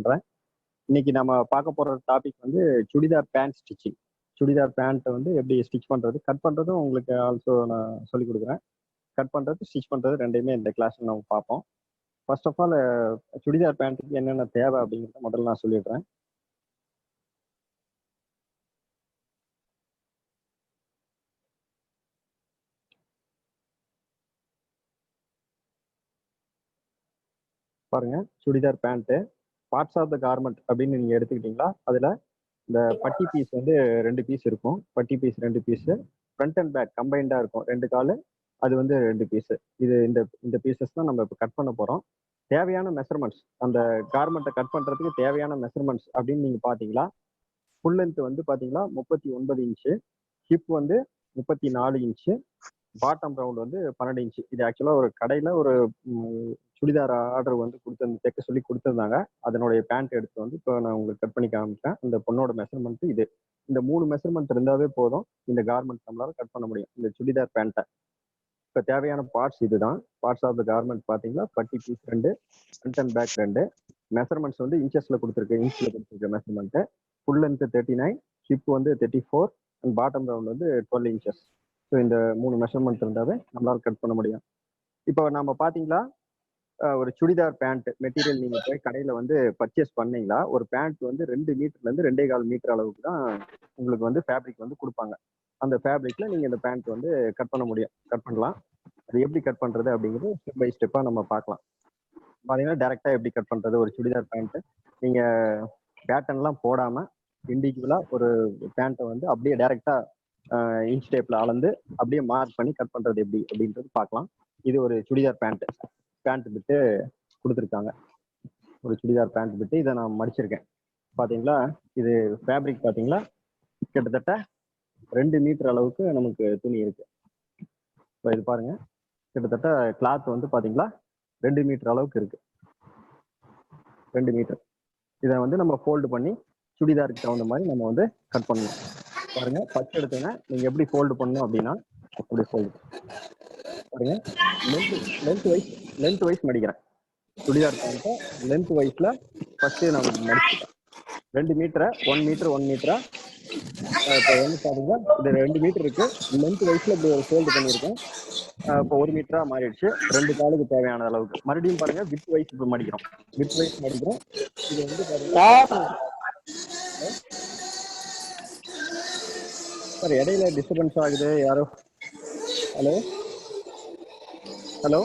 பண்றேன். இன்னைக்கு நம்ம பார்க்க போற டாபிக் வந்து சுடிதார் பேண்ட் ஸ்டிச்சிங். சுடிதார் பேண்ட்டை வந்து எப்படி ஸ்டிச் பண்றது, கட் பண்றதும் உங்களுக்கு ஆல்சோ நான் சொல்லிக் கொடுக்குறேன். கட் பண்றது, ஸ்டிச் பண்றது ரெண்டையுமே இந்த கிளாஸ்ல நம்ம பார்ப்போம். ஃபர்ஸ்ட் ஆஃப் ஆல் சுடிதார் பேண்ட்டுக்கு என்னென்ன தேவை அப்படிங்கிறத முதல்ல நான் சொல்லிடுறேன். பாருங்க, churidar pant parts of the garment அப்படின்னு நீங்க எடுத்துக்கிட்டீங்களா, அதுல இந்த பட்டி பீஸ் வந்து 2 பீஸ் இருக்கும். பட்டி piece 2 piece, front and back கம்பைண்டா இருக்கும். 2 காலு, அது வந்து 2 பீஸ். இது இந்த இந்த பீசஸ் தான் நம்ம இப்போ கட் பண்ண போறோம். தேவையான மெஷர்மெண்ட்ஸ், அந்த கார்மெண்ட்டை கட் பண்றதுக்கு தேவையான மெஷர்மெண்ட்ஸ் அப்படின்னு நீங்க பாத்தீங்களா, ஃபுல் லென்த் வந்து பாத்தீங்களா 39 இன்ச்சு, ஹிப் வந்து 34 இன்ச்சு, பாட்டம் ரவுண்ட் வந்து 12 இன்ச்சு. இது ஆக்சுவலா ஒரு கடையில ஒரு சுடிதார் ஆர்டர் வந்து தைக்க சொல்லி கொடுத்துருந்தாங்க. அதனுடைய பேண்ட் எடுத்து வந்து இப்போ நான் உங்களுக்கு கட் பண்ணி காமிக்கிறேன். இந்த பொண்ணோட மெஷர்மெண்ட் இது. இந்த 3 மெஷர்மெண்ட் இருந்தாவே போதும், இந்த கார்மெண்ட் நம்மளால கட் பண்ண முடியும், இந்த சுடிதார் பேண்ட்டை. இப்போ தேவையான பார்ட்ஸ் இதுதான். பார்ட்ஸ் ஆஃப் த கார்மெண்ட் பார்த்தீங்கன்னா, பட்டி piece 2, front and back 2. Measurements வந்து இன்ச்சஸ்ல கொடுத்துருக்க மெஷர்மெண்ட். ஃபுல் லென்த் 39, ஹிப் வந்து 34 அண்ட் பாட்டம் ரவுண்ட் வந்து 12 இன்ச்சஸ். ஸோ இந்த 3 மெஷர்மெண்ட் இருந்தாவே நம்மளால கட் பண்ண முடியும். இப்போ நம்ம பார்த்தீங்களா, ஒரு சுடிதார் பேண்ட் மெட்டீரியல் நீங்க போய் கடையில வந்து பர்ச்சேஸ் பண்ணீங்களா, ஒரு பேண்ட் வந்து 2 மீட்டர்ல இருந்து 2.25 மீட்டர் அளவுக்கு தான் உங்களுக்கு வந்து ஃபேப்ரிக் வந்து கொடுப்பாங்க. அந்த ஃபேப்ரிக்ல நீங்க இந்த பேண்ட் வந்து கட் பண்ண முடியும், கட் பண்ணலாம். அது எப்படி கட் பண்றது அப்படிங்கிறது ஸ்டெப் பை ஸ்டெப்பா நம்ம பார்க்கலாம். பாத்தீங்கன்னா டைரக்டா எப்படி கட் பண்றது ஒரு சுடிதார் பேண்ட், நீங்க பேட்டர்ன்லாம் போடாம இண்டிவிஜுவலா ஒரு பேண்ட்டை வந்து அப்படியே டைரக்டா இன்ச் டேப்ல அளந்து அப்படியே மார்க் பண்ணி கட் பண்றது எப்படி அப்படின்றது பார்க்கலாம். இது ஒரு சுடிதார் பேண்ட் பிட்டு கொடுத்துருக்காங்க. ஒரு சுடிதார் பேண்ட் பிட்டு இதை நான் மடிச்சிருக்கேன். பாத்தீங்களா, இது ஃபேப்ரிக் பாத்தீங்களா, கிட்டத்தட்ட 2 மீட்டர் அளவுக்கு நமக்கு துணி இருக்கு. இப்போ இது பாருங்க, கிட்டத்தட்ட கிளாத் வந்து பாத்தீங்களா 2 மீட்டர் அளவுக்கு இருக்கு. 2 மீட்டர். இதை வந்து நம்ம ஃபோல்டு பண்ணி சுடிதாருக்கு தகுந்த மாதிரி நம்ம வந்து கட் பண்ணணும். பாருங்க, ஃபர்ஸ்ட் எடுத்தோன்னா நீங்க எப்படி ஃபோல்டு பண்ணணும் அப்படின்னா, அப்படி ஃபோல்டு பாருங்க. லென்த் வைஸ் மடிக்கிறேன். சுடிதார் பேண்ட்டை லென்த் வைஸ்ல ஃபர்ஸ்ட் நான் மடிச்சுட்டேன். 2 மீட்டரை 1 மீட்டர் 1 மீட்டரா இப்போ வந்து பாத்தீங்கன்னா இது 2 மீட்டர் இருக்கு. லென்த் வைஸ்ல இப்படி ஒரு ஃபோல்டு பண்ணியிருக்கேன். இப்போ 1 மீட்டரா மாறிடுச்சு. 2 காலுக்கு தேவையான அளவுக்கு. மறுபடியும் பாருங்க, வித் வைஸ் இப்போ மடிக்கிறோம். With wise மடிக்கிறோம். இது வந்து பாத்தீங்கன்னா சார் இடையில டிஸ்டர்பன்ஸ் ஆகுது யாரோ. ஹலோ ஹலோ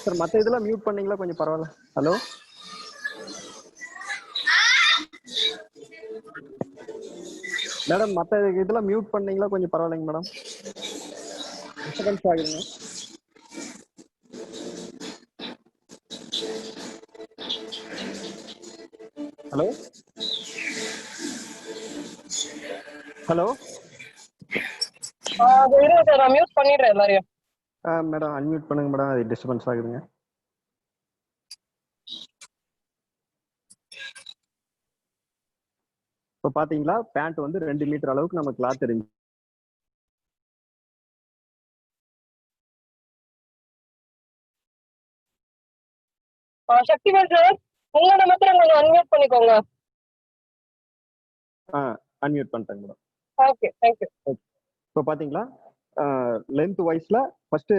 சார், மற்ற இதெல்லாம் மியூட் பண்ணீங்களா கொஞ்சம் பரவாயில்ல. ஹலோ மேடம், மற்ற இதெல்லாம் மியூட் பண்ணீங்களா கொஞ்சம் பரவாயில்லைங்க மேடம், டிஸ்டர்பன்ஸ் ஆகுதுங்க. ஹலோ ஹலோ மியூட் பண்ணிடுறேன் எல்லாரையும். மேடம் அன்மியூட் பண்ணுங்க மேடம், அது டிஸ்டர்பன்ஸ் ஆகுதுங்க. இப்போ பாத்தீங்களா, பேண்ட் வந்து 2 மீட்டர் அளவுக்கு நம்ம கிளாத் இருந்துச்சு. சக்திவேல் சார், உங்களோட மட்டும் கொஞ்சம் அன்மியூட் பண்ணிக்கோங்க. அன்மியூட் பண்ணிட்டேங்க மேடம். Okay, thank you. இப்போ பாத்தீங்களா, லென்த் வைஸ்ல ஃபர்ஸ்ட்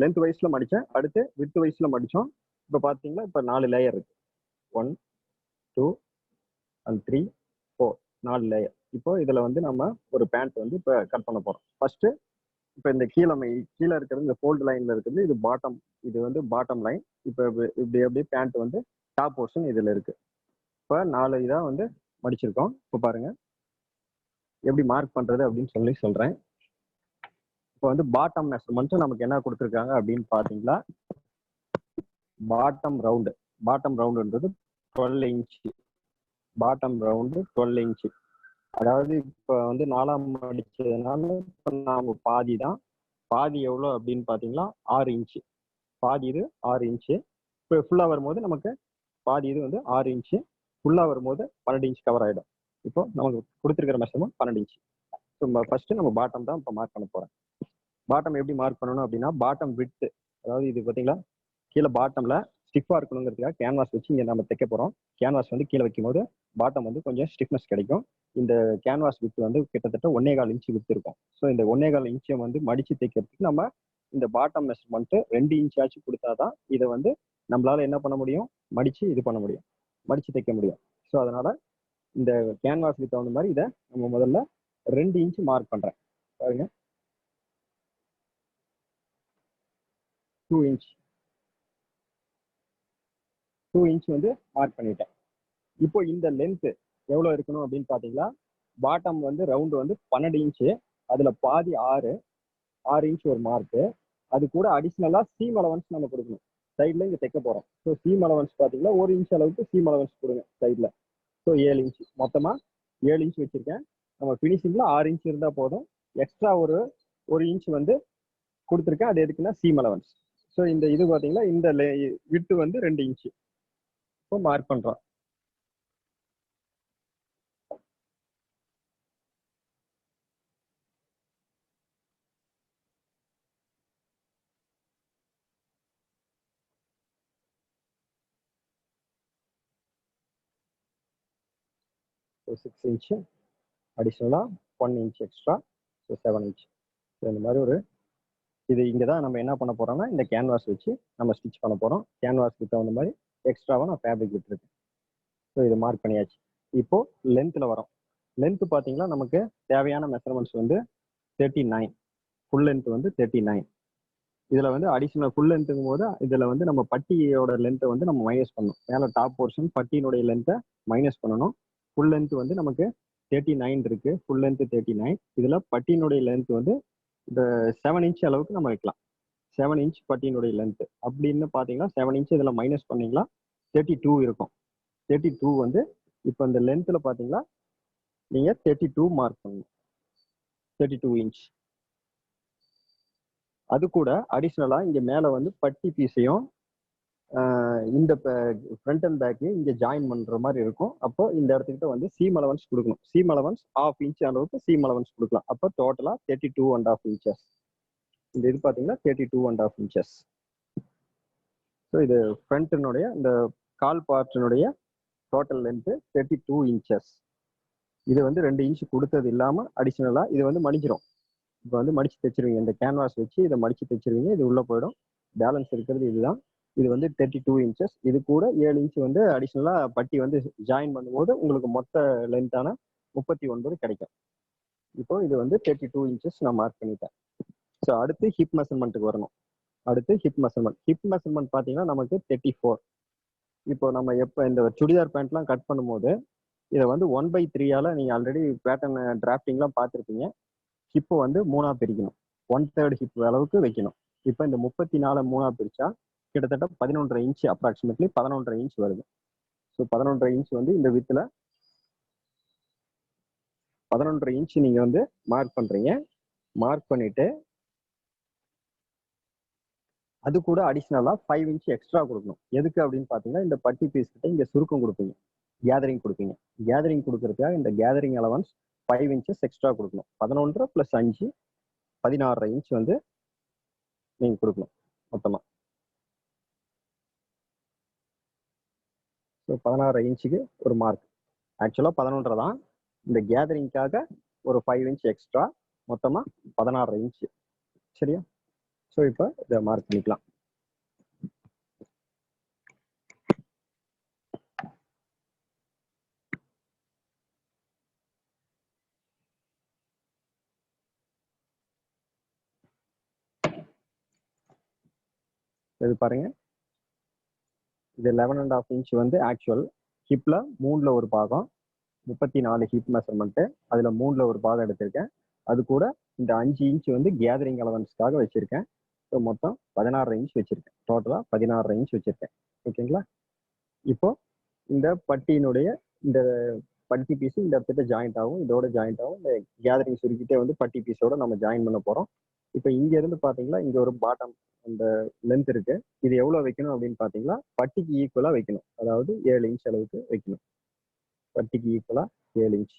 லென்த் வைஸ்ல மடிச்சேன், அடுத்து வித் வைஸ்ல மடிச்சோம். இப்போ பாத்தீங்களா, இப்போ 4 லேயர் இருக்கு. 1 2 and 3 4 4 லேயர். இப்போ இதுல வந்து நம்ம ஒரு பேண்ட் வந்து இப்போ கட் பண்ண போறோம். ஃபர்ஸ்ட் இப்போ இந்த கீழே இருக்கிறது, இந்த ஃபோல்டு லைன்ல இருக்கிறது இது பாட்டம், இது வந்து பாட்டம் லைன். இப்போ இப்படி அப்படியே பேண்ட் வந்து டாப் போர்ஷன் இதுல இருக்கு. இப்போ 4 இதா வந்து மடிச்சிருக்கோம். இப்போ பாருங்க எப்படி மார்க் பண்றது அப்படின்னு சொல்றேன். இப்போ வந்து பாட்டம் மெஷர்மெண்ட் நமக்கு என்ன கொடுத்துருக்காங்க அப்படின்னு பாத்தீங்களா, பாட்டம் ரவுண்டுன்றது 12 இன்ச்சு. Bottom round 12 inch. அதாவது இப்போ வந்து 4ஆம் அடிச்சதுனால இப்போ நாம பாதி எவ்வளோ அப்படின்னு பாத்தீங்கன்னா 6 இன்ச்சு. பாதி இது 6 இன்ச்சு. இப்போ ஃபுல்லா வரும்போது நமக்கு பாதி இது வந்து 6 இன்ச்சு, ஃபுல்லா வரும்போது 12 இன்ச் கவர் ஆயிடும். இப்போ நமக்கு கொடுத்துருக்கிற மெஷர்மெண்ட் 12 இன்ச்சு. ஃபர்ஸ்ட் நம்ம பாட்டம் தான் இப்போ மார்க் பண்ண போறேன். பாட்டம் எப்படி மார்க் பண்ணணும் அப்படின்னா, பாட்டம் விட்டு, அதாவது இது பாத்தீங்களா, கீழே பாட்டம்ல ஸ்டிஃபாக இருக்கணுங்கிறதுக்காக கேன்வாஸ் வச்சு இங்கே நம்ம தைக்க போகிறோம். கேன்வாஸ் வந்து கீழே வைக்கும்போது பாட்டம் வந்து கொஞ்சம் ஸ்டிஃப்னஸ் கிடைக்கும். இந்த கேன்வாஸ் வித்து வந்து கிட்டத்தட்ட 1.25 இன்ச்சு வித்து இருக்கும். ஸோ இந்த 1.25 இன்ச்சை வந்து மடித்து தைக்கிறதுக்கு நம்ம இந்த பாட்டம் மெஷர்மெண்ட்டு 2 இன்ச்சாச்சும் கொடுத்தா தான் இதை வந்து நம்மளால என்ன பண்ண முடியும், மடித்து இது பண்ண முடியும், மடித்து தைக்க முடியும். ஸோ அதனால இந்த கேன்வாஸுக்கு தகுந்த மாதிரி இதை நம்ம முதல்ல 2 இன்ச்சு மார்க் பண்ணுறேன். பாருங்க, 2 இன்ச் 2 இன்ச் வந்து மார்க் பண்ணிட்டேன். இப்போ இந்த லென்த்து எவ்வளோ இருக்கணும் அப்படின்னு பார்த்தீங்களா, பாட்டம் வந்து ரவுண்டு வந்து 12 இன்ச்சு, அதில் பாதி 6 இன்ச் ஒரு மார்க்கு. அது கூட அடிஷ்னலாக சீம் அலவன்ஸ் நம்ம கொடுக்கணும். சைடில் இங்கே தைக்க போகிறோம். ஸோ சீம் அலவன்ஸ் பார்த்தீங்கன்னா 1 இன்ச் அளவுக்கு சீம் அலவன்ஸ் கொடுங்க சைடில். ஸோ 7 இன்ச், மொத்தமாக 7 இன்ச் வச்சுருக்கேன். நம்ம ஃபினிஷிங்கில் 6 இன்ச் இருந்தால் போதும். எக்ஸ்ட்ரா ஒரு இன்ச் வந்து கொடுத்துருக்கேன். அது எதுக்குன்னா சீம் அலவன்ஸ். ஸோ இந்த இது பார்த்தீங்கன்னா இந்த விட்டு வந்து 2 இன்ச்சு. இப்போ மார்க் பண்ணுறோம். ஸோ 6 இன்ச்சு அடிஷ்னலாக 1 inch extra, so 7 inch. So இந்த மாதிரி இது இங்கே தான் நம்ம என்ன பண்ண போகிறோம்னா இந்த கேன்வாஸ் வச்சு நம்ம ஸ்டிச் பண்ண போகிறோம். கேன்வாஸ்க்கு தகுந்த மாதிரி எக்ஸ்ட்ராவாக நான் ஃபேப்ரிக் விட்டுருக்கேன். ஸோ இது மார்க் பண்ணியாச்சு. இப்போது லென்த்தில் வரோம். லென்த்து பார்த்தீங்கன்னா நமக்கு தேவையான மெஷர்மெண்ட்ஸ் வந்து 39, ஃபுல் லென்த் வந்து 39. இதில் வந்து அடிஷ்னல் ஃபுல் லென்த்துங்கும் போது இதில் வந்து நம்ம பட்டியோட லென்த்தை வந்து நம்ம மைனஸ் பண்ணணும். மேலே டாப் போர்ஷன் பட்டியினுடைய லென்த்தை மைனஸ் பண்ணணும். ஃபுல் லென்த் வந்து நமக்கு 39 இருக்கு. Full length 39. இதில் பட்டியினுடைய லென்த் வந்து இந்த 7 இன்ச் அளவுக்கு நம்ம வைக்கலாம். 7 இன்ச் பட்டியினுடைய லென்த் அப்படின்னு பார்த்தீங்கன்னா 7 இன்ச் இதில் மைனஸ் பண்ணீங்களா 32 இருக்கும். 32 வந்து இப்போ இந்த லென்த்தில் பார்த்தீங்களா நீங்கள் 32 மார்க் பண்ணணும். 32 இன்ச். அது கூட அடிஷ்னலாக இங்கே மேலே வந்து பட்டி பீஸையும் இந்த ஃப்ரண்ட் அண்ட் பேக்கு இங்கே ஜாயின் பண்ணுற மாதிரி இருக்கும். அப்போ இந்த இடத்துக்கிட்ட வந்து சீம் அலவன்ஸ் கொடுக்கணும். சீம் அலவன்ஸ் 1/2 இன்ச் அளவுக்கு சீம் அலவன்ஸ் கொடுக்கலாம். அப்போ டோட்டலாக 32.5 இன்ச்சஸ். இந்த இது பார்த்தீங்கன்னா 32.5 இன்ச்சஸ். ஸோ இது ஃப்ரண்ட்டினுடைய இந்த கால் பார்ட்டினுடைய டோட்டல் லென்த்து 32 இன்ச்சஸ். இது வந்து 2 இன்ச் கொடுத்தது இல்லாமல் அடிஷ்னலாக இது வந்து மடிஞ்சிடும். இப்போ வந்து மடித்து தைச்சிருவீங்க. இந்த கேன்வாஸ் வச்சு இதை மடித்து தைச்சிருவீங்க. இது உள்ளே போயிடும். பேலன்ஸ் இருக்கிறது இதுதான். இது வந்து 32 இன்ச்சஸ். இது கூட 7 இன்ச் வந்து அடிஷ்னலாக பட்டி வந்து ஜாயின் பண்ணும்போது உங்களுக்கு மொத்த லென்த்தான 39 கிடைக்கும். இப்போ இது வந்து 32 இன்ச்சஸ் நான் மார்க் பண்ணிட்டேன். ஸோ அடுத்து ஹிப் மெஷர்மெண்ட்டுக்கு வரணும். அடுத்து ஹிப் மெஷர்மெண்ட் பார்த்தீங்கன்னா நமக்கு 34. இப்போ நம்ம எப்போ இந்த சுடிதார் பேண்ட்லாம் கட் பண்ணும்போது இதை வந்து 1/3 நீங்கள் ஆல்ரெடி பேட்டர்ன் டிராஃப்டிங்லாம் பார்த்துருப்பீங்க. ஹிப்பு வந்து 3 பிரிக்கணும். 1/3 ஹிப் அளவுக்கு வைக்கணும். இப்போ இந்த 34 3 பிரிச்சா கிட்டத்தட்ட 11.5 இன்ச், அப்ராக்சிமேட்லி 11.5 இன்ச் வருது. ஸோ 11.5 இன்ச் வந்து இந்த வித்தில் 11.5 இன்ச் நீங்கள் வந்து மார்க் பண்ணுறீங்க. மார்க் பண்ணிட்டு அது கூட அடிஷ்னலாக 5 இன்ச் எக்ஸ்ட்ரா கொடுக்கணும். எதுக்கு அப்படின்னு பார்த்தீங்கன்னா இந்த பட்டி பீஸ் கிட்ட இங்கே சுருக்கம் கொடுப்பீங்க, கேதரிங் கொடுப்பீங்க. கேதரிங் கொடுக்கறதுக்காக இந்த கேதரிங் அலவன்ஸ் 5 இன்ச்சஸ் எக்ஸ்ட்ரா கொடுக்கணும். 11 + 5 16.5 இன்ச் வந்து நீங்கள் கொடுக்கணும் மொத்தமாக. ஸோ 16.5 இன்ச்சுக்கு ஒரு மார்க். ஆக்சுவலாக 11 தான். இந்த கேதரிங்காக ஒரு 5 இன்ச் எக்ஸ்ட்ரா, மொத்தமாக 16.5 இன்ச்சு. சரியா? ஸோ இப்போ இதை மார்க் பண்ணிக்கலாம். இது பாருங்க, இது 11.5 இன்ச் வந்து ஆக்சுவல். ஹிப்ல 3ல் ஒரு பாகம், 34 ஹிப் மெஷர்மெண்ட்டு. அதில் 3ல் ஒரு பாகம் எடுத்திருக்கேன். அது கூட இந்த 5 இன்ச் வந்து கேதரிங் அலவன்ஸ்க்காக வச்சிருக்கேன். ஸோ மொத்தம் 16.5 இன்ச் வச்சிருக்கேன். டோட்டலாக 16.5 இன்ச் வச்சிருக்கேன். ஓகேங்களா? இப்போ இந்த பட்டியினுடைய இந்த பட்டி பீஸ் இந்த இடத்துல ஜாயிண்ட் ஆகும், இதோட ஜாயிண்ட் ஆகும். இந்த கேதரிங் சுருக்கிட்டே வந்து பட்டி பீஸோட நம்ம ஜாயின் பண்ண போகிறோம். இப்போ இங்க இருந்து பார்த்தீங்களா இங்கே ஒரு பாட்டம் அந்த லென்த் இருக்கு. இது எவ்வளோ வைக்கணும் அப்படின்னு பார்த்தீங்களா பட்டிக்கு ஈக்குவலாக வைக்கணும். அதாவது 7 இன்ச் அளவுக்கு வைக்கணும். பட்டிக்கு ஈக்குவலாக 7 இன்ச்.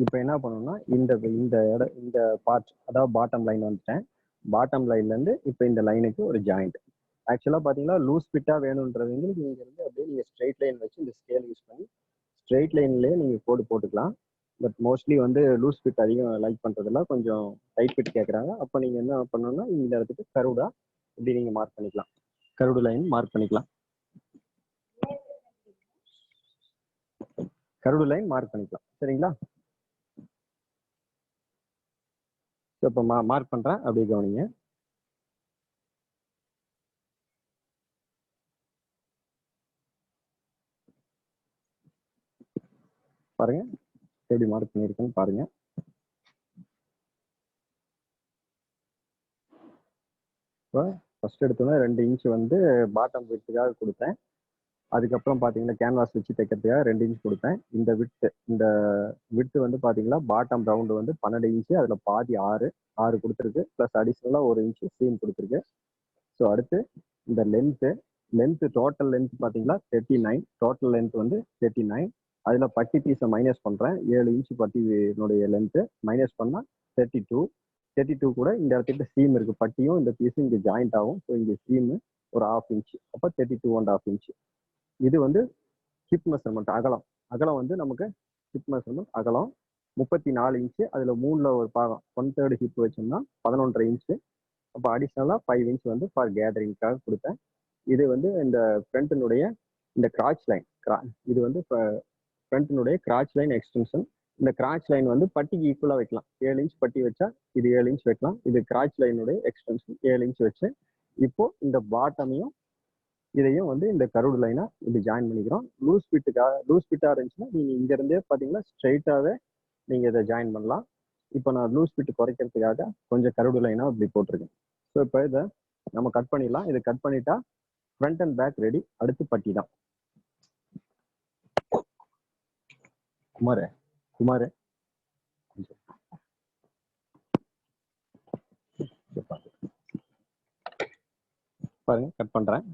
இப்போ என்ன பண்ணணும்னா இந்த இந்த இந்த பார்ட், அதாவது பாட்டம் லைன் வந்துட்டேன். பாட்டம் லைன்லேருந்து இப்போ இந்த லைனுக்கு ஒரு ஜாயிண்ட். ஆக்சுவலாக பார்த்தீங்கன்னா லூஸ் ஃபிட்டாக வேணுன்றவங்களுக்கு நீங்கள் இருந்து அப்படியே நீங்கள் ஸ்ட்ரெயிட் லைன் வச்சு இந்த ஸ்கேல் யூஸ் பண்ணி ஸ்ட்ரெயிட் லைன்லேயே நீங்கள் கோடு போட்டுக்கலாம். பட் மோஸ்ட்லி வந்து லூஸ் ஃபிட் அதிகம் லைக் பண்ணுறதுல கொஞ்சம் டைட் ஃபிட் கேட்குறாங்க. அப்போ நீங்கள் என்ன பண்ணணும்னா இந்த இடத்துக்கு கருடாக இப்படி நீங்கள் மார்க் பண்ணிக்கலாம். கருடு லைன் மார்க் பண்ணிக்கலாம். கருடு லைன் மார்க் பண்ணிக்கலாம். சரிங்களா? இப்போ மார்க் பண்ணுறேன், அப்படியே கவனிங்க. பாருங்க எப்படி மார்க் பண்ணியிருக்கேன்னு பாருங்க. இப்போ ஃபர்ஸ்ட் எடுத்தோன்னா 2 இன்ச் வந்து பாட்டம் விட்டுக்காக கொடுத்தேன். அதுக்கப்புறம் பார்த்தீங்கன்னா கேன்வாஸ் வச்சு தைக்கிறதுக்காக 2 இன்ச் கொடுத்தேன். இந்த விட்டு வந்து பார்த்தீங்கன்னா பாட்டம் ரவுண்டு வந்து 12 இன்ச்சு, அதில் பாதி 6 கொடுத்துருக்கு. ப்ளஸ் அடிஷ்னலாக 1 இன்ச்சு சீம் கொடுத்துருக்கு. ஸோ அடுத்து இந்த லென்த்து டோட்டல் லென்த் பார்த்தீங்கன்னா 39. டோட்டல் லென்த் வந்து 39. அதில் பட்டி பீஸை மைனஸ் பண்ணுறேன். 7 இன்ச்சு பட்டினுடைய லென்த்து மைனஸ் பண்ணால் 32 கூட இந்த இடத்துல சீம் இருக்கு. பட்டியும் இந்த பீஸும் இங்கே ஜாயிண்ட் ஆகும். ஸோ இங்கே சீமு ஒரு 1/2 இன்ச்சு, அப்போ 32.5 இன்ச்சு. இது வந்து ஹிப் மெஷர்மெண்ட் அகலம் வந்து நமக்கு ஹிப் மெஷர்மெண்ட் அகலம் 34 இன்ச்சு. அதில் 3ல் ஒரு பாகம் 1/3 ஹிப் வச்சோம்னா 11.5 இன்ச்சு. அப்போ அடிஷ்னலாக 5 இன்ச் வந்து ஃபார் கேதரிங்காக கொடுத்தேன். இது வந்து இந்த ஃப்ரண்ட்டினுடைய இந்த கிராச் லைன், இது வந்து ஃப்ரண்ட்டினுடைய கிராச் லைன் எக்ஸ்டென்ஷன். இந்த கிராச் லைன் வந்து பட்டிக்கு ஈக்குவலாக வைக்கலாம். 7 இன்ச் பட்டி வச்சா இது 7 இன்ச் வைக்கலாம். இது கிராச் லைனுடைய எக்ஸ்டென்ஷன் 7 இன்ச் வச்சு இப்போ இந்த பாட்டமையும் இதையும் வந்து இந்த கருடு லைனா இப்படி ஜாயின் பண்ணிக்கிறோம். லூஸ் ஃபிட்டாக இருந்துச்சுன்னா நீங்கள் இங்கேருந்தே பார்த்தீங்கன்னா ஸ்ட்ரைட்டாகவே நீங்கள் இதை ஜாயின் பண்ணலாம். இப்போ நான் லூஸ் ஃபிட் குறைக்கிறதுக்காக கொஞ்சம் கருடு லைனாக இப்படி போட்டிருக்கேன். ஸோ இப்போ இதை நம்ம கட் பண்ணிடலாம். இதை கட் பண்ணிட்டா ஃப்ரண்ட் அண்ட் பேக் ரெடி. அடுத்து பட்டி தான். குமார் பாருங்க, கட் பண்றேன்.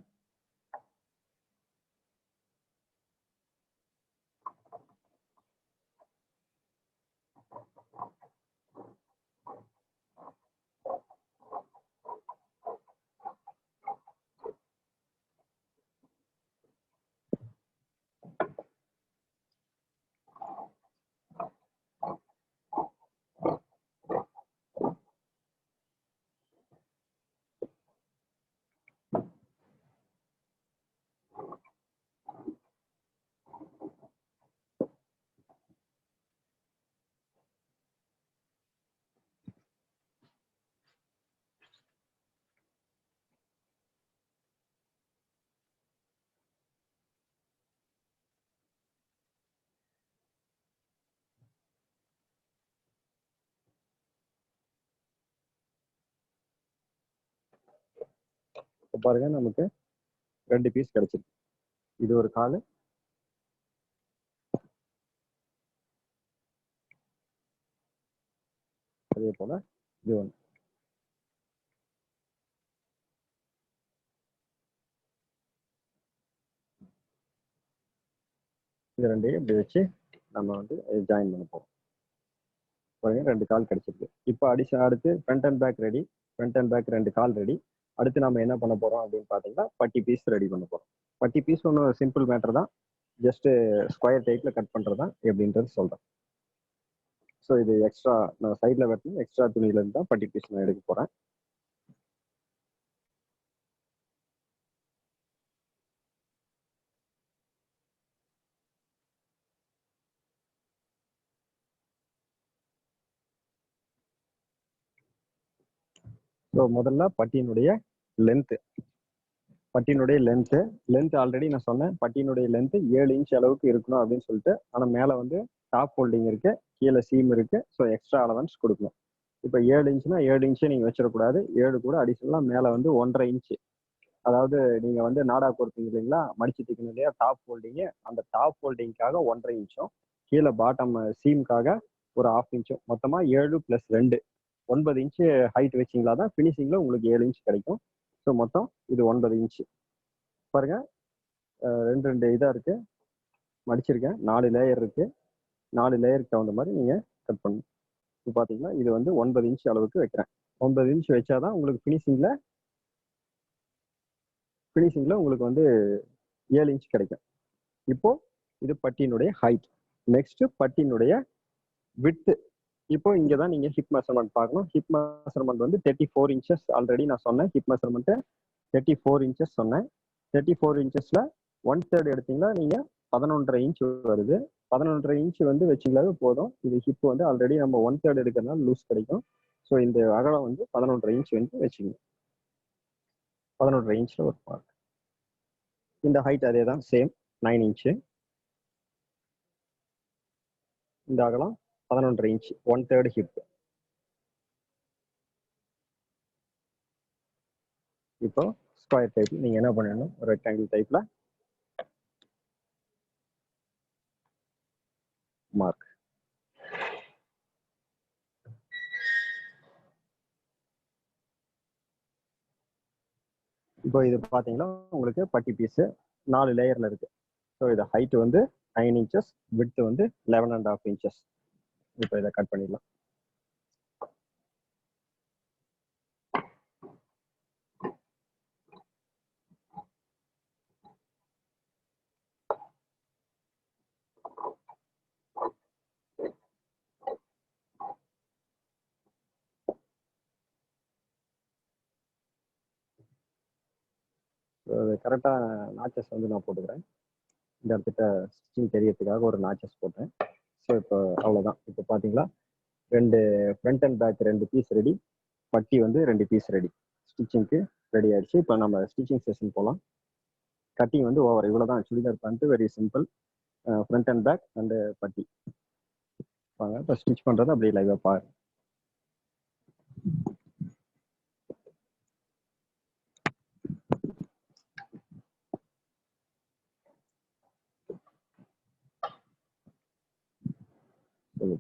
பாருங்க, நமக்கு 2 பீஸ் கிடைச்சிருக்கு. இது ஒரு காலு, அதே போல இது ஒன்று. இது ரெண்டையும் இப்படி வச்சு நம்ம வந்து ஜாயின் பண்ண போறோம். பாருங்க, 2 கால் கிடைச்சிருக்கு. இப்போ அடுத்து front and back ready. Front and back 2 கால் ரெடி. அடுத்து நம்ம என்ன பண்ண போறோம் அப்படின்னு பார்த்தீங்கன்னா பட்டி பீஸ் ரெடி பண்ண போறோம். பட்டி பீஸ் ஒன்று சிம்பிள் மேட்டர் தான். ஜஸ்ட் ஸ்கொயர் டைப்ல கட் பண்றது தான் எப்படின்றது சொல்றேன். ஸோ இது எக்ஸ்ட்ரா நான் சைடில் வெட்டணும். எக்ஸ்ட்ரா துணியிலேருந்து தான் பட்டி பீஸ் நான் எடுக்க போகிறேன். ஸோ முதல்ல பட்டியினுடைய லென்த் ஆல்ரெடி நான் சொன்னேன். பட்டியினுடைய லென்த் 7 இன்ச் அளவுக்கு இருக்கணும் அப்படின்னு சொல்லிட்டு. ஆனால் மேலே வந்து டாப் ஃபோல்டிங் இருக்கு, கீழே சீம் இருக்கு. ஸோ எக்ஸ்ட்ரா அலவன்ஸ் கொடுக்கணும். இப்போ 7 இன்ச்னா 7 இன்ச்சே நீங்கள் வச்சிடக்கூடாது. 7 கூட அடிஷனலாக மேலே வந்து 1.5 இன்ச்சு, அதாவது நீங்க வந்து நாடா கொடுத்தீங்க இல்லைங்களா, மடிச்சு தைக்கணும் இல்லையா டாப் ஃபோல்டிங்கு, அந்த டாப் ஃபோல்டிங்காக 1.5 இன்ச்சும், கீழே பாட்டம் சீமுக்காக ஒரு 1/2 இன்ச்சும், மொத்தமா 7 + 2 9 இன்ச்சு ஹைட் வச்சிங்களா தான் ஃபினிஷிங்ல உங்களுக்கு 7 இன்ச் கிடைக்கும். ஸோ மொத்தம் இது 9 இன்ச்சு. பாருங்க, 2 இதா இருக்கு, மடிச்சிருக்கேன். 4 லேயர் இருக்கு. 4 லேயருக்கு தகுந்த மாதிரி நீங்க கட் பண்ணணும். இப்போ பார்த்தீங்கன்னா இது வந்து 9 இன்ச் அளவுக்கு வைக்கிறேன். 9 இன்ச் வச்சாதான் உங்களுக்கு ஃபினிஷிங்கில் உங்களுக்கு வந்து 7 இன்ச் கிடைக்கும். இப்போ இது பட்டியினுடைய ஹைட். நெக்ஸ்ட் பட்டியினுடைய விட்த். இப்போ இங்கே தான் நீங்கள் ஹிப் மெஷர்மெண்ட் பார்க்கணும். ஹிப் மெஷர்மெண்ட் வந்து 34 இன்ச்சஸ் ஆல்ரெடி நான் சொன்னேன். ஹிப் மெஷர்மெண்ட்டு 34 இன்ச்சஸ் சொன்னேன். 34 இன்ச்சஸில் 1/3 எடுத்தீங்கன்னா நீங்கள் 11.5 இன்ச் வருது. 11.5 இன்ச் வந்து வச்சிங்களாவே போதும். இது ஹிப் வந்து ஆல்ரெடி நம்ம 1/3 எடுக்கிறதுனால லூஸ் கிடைக்கும். ஸோ இந்த அகலம் வந்து 11.5 இன்ச் வந்து வச்சுங்க. 11.5 இன்ச்சில் ஒரு மார்க். இந்த ஹைட் அதே தான், சேம் 9 இன்ச்சு. இந்த அகலம் 11.5 இன்ச், 1/3 ஹிப். இப்போ ஸ்கொயர் டைப் நீங்கள் என்ன பண்ணணும், ஒரு ரெக்டாங்கிள் டைப்பில் மார்க். இப்போ இது பார்த்தீங்கன்னா உங்களுக்கு பட்டி பீஸு 4 லேயரில் இருக்குது. ஸோ இது ஹைட்டு வந்து 9 இன்ச்சஸ், விட்த் வந்து 11.5 இன்ச்சஸ். இப்போ இதை கட் பண்ணிடலாம். கரெக்டாக நாச்சஸ் வந்து நான் போட்டுக்கிறேன். இந்த இடத்துட்ட ஸ்டிச்சிங் தெரியறதுக்காக ஒரு நாச்சஸ் போட்டேன். ஸோ இப்போ அவ்வளோதான். இப்போ பார்த்தீங்களா 2 front and back 2 piece ready, பட்டி வந்து 2 பீஸ் ரெடி, ஸ்டிச்சிங்க்கு ரெடி ஆயிடுச்சு. இப்போ நம்ம ஸ்டிச்சிங் செஷன் போகலாம். கட்டிங் வந்து ஓவர் இவ்வளோ தான். Churidar pant very simple. Front and back and பட்டி வாங்க. இப்போ ஸ்டிச் பண்ணுறது அப்படியே லைவாக பாருங்க.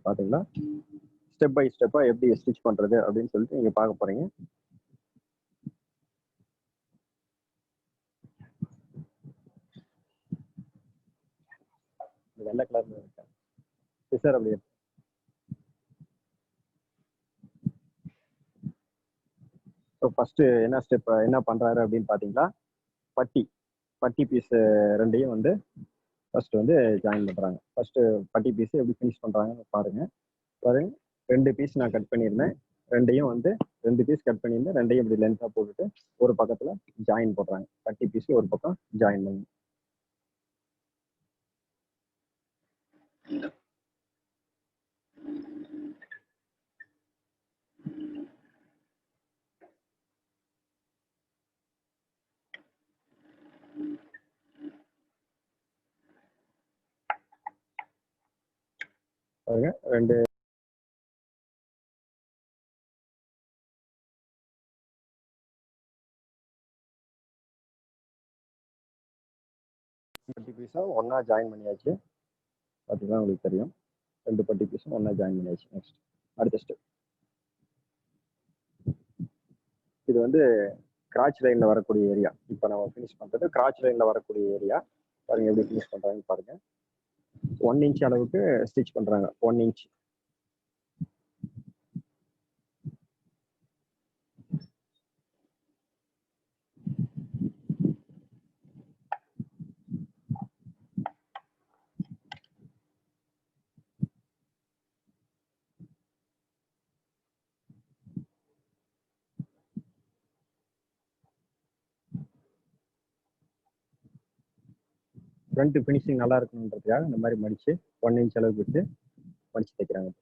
பார்த்தீங்களா ஸ்டெப் பை ஸ்டெப்பாக எப்படி ஸ்டிச் பண்ணுறது அப்படின்னு சொல்லிட்டு நீங்கள் பார்க்க போகிறீங்க. வெள்ளை கலர்ல இருக்கேன் சிசர் அப்படி. ஸோ ஃபஸ்ட்டு என்ன பண்ணுறாரு அப்படின்னு பார்த்தீங்களா, பட்டி பீஸ் ரெண்டையும் வந்து ஃபர்ஸ்ட் வந்து ஜாயின் பண்ணுறாங்க. ஃபர்ஸ்ட் பட்டி பீஸ் எப்படி ஃபினிஷ் பண்ணுறாங்கன்னு பாருங்க. 2 பீஸ் நான் கட் பண்ணியிருந்தேன். 2 பீஸ் கட் பண்ணியிருந்தேன். 2 இப்படி லென்த்தாக போட்டுட்டு ஒரு பக்கத்தில் ஜாயின் போடுறாங்க. பட்டி பீஸ் ஒரு பக்கம் ஜாயின் பண்ணி பாருங்க. 2 பட்டி பீஸும் ஒன்றா ஜாயின் பண்ணியாச்சு. பார்த்தீங்கன்னா உங்களுக்கு தெரியும் 2 பட்டி பீஸும் ஒன்றா ஜாயின் பண்ணியாச்சு. நெக்ஸ்ட் அடுத்த ஸ்டெப், இது வந்து கிராச் லைனில் வரக்கூடிய ஏரியா. இப்போ நம்ம ஃபினிஷ் பண்ணுறது கிராச் லைனில் வரக்கூடிய ஏரியா. பாருங்க எப்படி ஃபினிஷ் பண்ணுறாங்கன்னு பாருங்க. 1 இன்ச் அளவுக்கு ஸ்டிச் பண்ணுறாங்க. 1 இன்ச். ஃப்ரண்ட் ஃபினிஷிங் நல்லா இருக்கணுன்றதுக்காக இந்த மாதிரி மடிச்சு 1 இன்ச் அளவுக்கு விட்டு மடிச்சு தைக்கிறாங்க.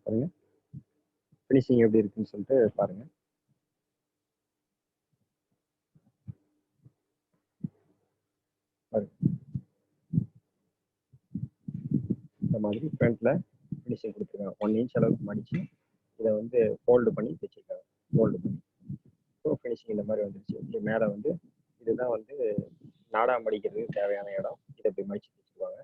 பாருங்க ஃபினிஷிங் எப்படி இருக்குன்னு சொல்லிட்டு பாருங்க. மாதிரி ஃப்ரண்ட்ல ஃபினிஷிங் கொடுத்துருக்காங்க. 1 இன்ச் அளவுக்கு மடிச்சு இதை வந்து ஃபோல்டு பண்ணி தைச்சிருக்காங்க. ஃபோல்டு பண்ணி ஸோ ஃபினிஷிங் இந்த மாதிரி வந்துருச்சு. இங்கே மேலே வந்து இதுதான் வந்து நாடா மடிக்கிறதுக்கு தேவையான இடம். இதை இப்படி மடிச்சு தைச்சிருவாங்க.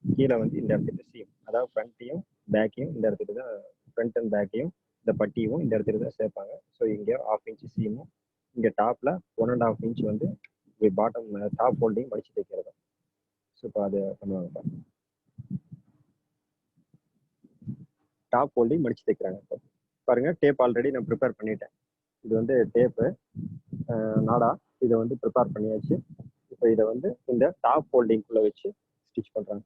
கீழே வந்து இந்த இடத்துக்கு சீம், அதாவது ஃப்ரண்ட்டையும் பேக்கையும் இந்த இடத்துக்கு தான், ஃப்ரண்ட் அண்ட் பேக்கையும் இந்த பட்டியும் இந்த இடத்துக்கு தான் சேர்ப்பாங்க. ஸோ இங்கே 1/2 இன்ச் சீமும், இங்கே டாப்பில் 1.5 இன்ச் வந்து இங்கே பாட்டம் டாப் ஹோல்டிங் மடிச்சு தைக்கிறது. ஸோ இப்போ அதை பண்ணுவாங்க. டாப் ஹோல்டிங் மடிச்சு தைக்கிறாங்க. இப்போ பாருங்க, டேப் ஆல்ரெடி நான் ப்ரிப்பேர் பண்ணிட்டேன். இது வந்து டேப்பு நாடா, இதை வந்து ப்ரிப்பேர் பண்ணியாச்சு. இப்போ இதை வந்து இந்த டாப் ஹோல்டிங்குள்ளே வச்சு ஸ்டிச் பண்ணுறாங்க.